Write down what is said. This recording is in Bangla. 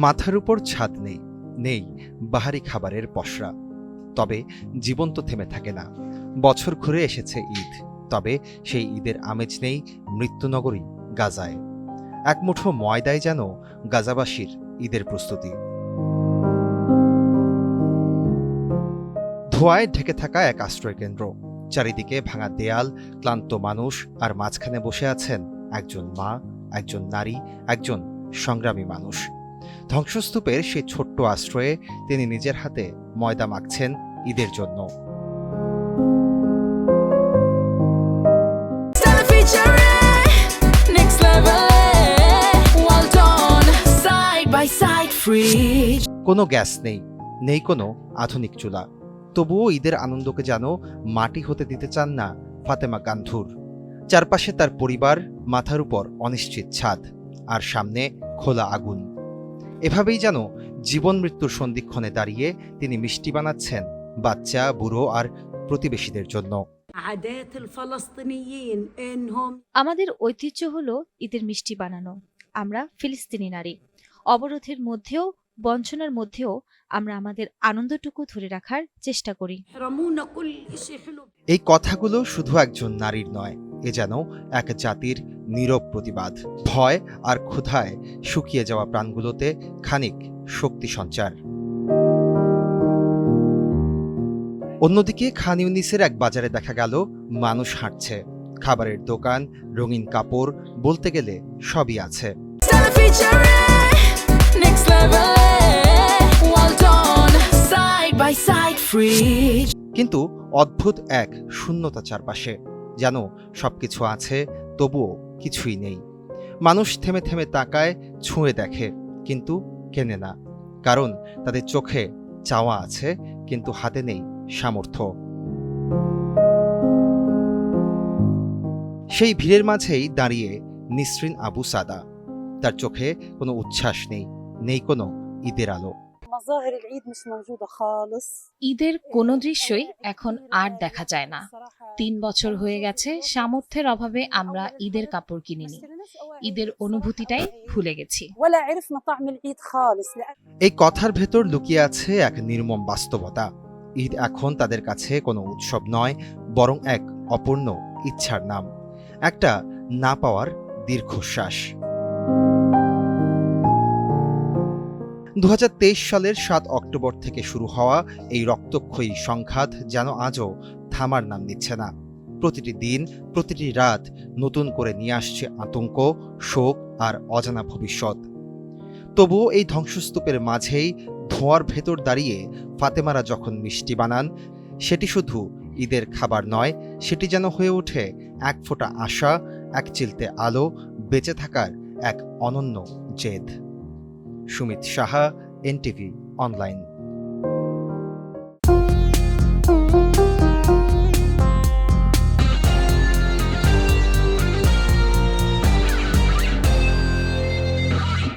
মাথার উপর ছাদ নেই, নেই বাহারি খাবারের পসরা, তবে জীবন তো থেমে থাকে না। বছর ঘুরে এসেছে ঈদ, তবে সেই ঈদের আমেজ নেই মৃত্যুনগরী গাজায়। এক মুঠো ময়দায় যেন গাজাবাসীর ঈদের প্রস্তুতি। ধোঁয়ায় ঢেকে থাকা এক আশ্রয়কেন্দ্র, চারিদিকে ভাঙা দেয়াল, ক্লান্ত মানুষ, আর মাঝখানে বসে আছেন একজন মা, একজন নারী, একজন সংগ্রামী মানুষ। ধ্বংসস্তূপের সেই ছোট্ট আশ্রয়ে তিনি নিজের হাতে ময়দা মাখছেন ঈদের জন্য। কোনো গ্যাস নেই, নেই কোনো আধুনিক চুলা, তবুও ঈদের আনন্দকে যেন মাটি হতে দিতে চান না ফাতেমা গান্ধুর। চারপাশে তার পরিবার, মাথার উপর অনিশ্চিত ছাদ, আর সামনে খোলা আগুন। এভাবেই যেন জীবন মৃত্যুর সন্ধিক্ষণে দাঁড়িয়ে তিনি মিষ্টি বানাচ্ছেন বাচ্চা, বুড়ো আর প্রতিবেশীদের জন্য। আমাদের ঐতিহ্য হলো ঈদের মিষ্টি বানানো। আমরা ফিলিস্তিনি নারী, অবরোধের মধ্যেও, বঞ্চনার মধ্যেও আমরা আমাদের আনন্দটুকু ধরে রাখার চেষ্টা করি। এই কথাগুলো শুধু একজন নারীর নয়, এ যেন এক জাতির নীরব প্রতিবাদ। ভয় আর ক্ষুধায় শুকিয়ে যাওয়া প্রাণগুলোতে খানিক শক্তি সঞ্চার। অন্যদিকে খান ইউনিসের এক বাজারে দেখা গেল মানুষ হাঁটছে, খাবারের দোকান, রঙিন কাপড়, বলতে গেলে সবই আছে। কিন্তু অদ্ভুত এক শূন্যতা চারপাশে, যেন সবকিছু আছে তবুও কিছুই নেই। মানুষ থেমে থেমে তাকায়, ছুঁয়ে দেখে, কিন্তু কেনে না, কারণ তাদের চোখে চাওয়া আছে কিন্তু হাতে নেই সামর্থ্য। সেই ভিড়ের মাঝেই দাঁড়িয়ে নিসরিন আবু সাদা। তার চোখে কোনো উচ্ছ্বাস নেই, নেই কোনো ঈদের আলো। ঈদের কোনো দৃশ্যই এখন আর দেখা যায় না। 3 বছর হয়ে গেছে সামর্থ্যের অভাবে আমরা ঈদের কাপড় কিনিনি, ঈদের অনুভূতিটাই ভুলে গেছি। এই কথার ভেতর লুকিয়ে আছে এক নির্মম বাস্তবতা। ঈদ এখন তাদের কাছে কোনো উৎসব নয়, বরং এক অপূর্ণ ইচ্ছার নাম, একটা না পাওয়ার দীর্ঘশ্বাস। 2023 সালের 7 অক্টোবর থেকে শুরু হওয়া এই রক্তক্ষয়ী সংঘাত যেন আজও থামার নাম নিচ্ছে না। প্রতিটি দিন, প্রতিটি রাত নতুন করে নিয়ে আসছে আতঙ্ক, শোক আর অজানা ভবিষ্যৎ। তবুও এই ধ্বংসস্তূপের মাঝেই ধোঁয়ার ভেতর দাঁড়িয়ে ফাতেমারা যখন মিষ্টি বানান, সেটি শুধু ঈদের খাবার নয়, সেটি যেন হয়ে ওঠে এক ফোঁটা আশা, এক চিলতে আলো, বেঁচে থাকার এক অনন্য জেদ। Sumit Saha, NTV online.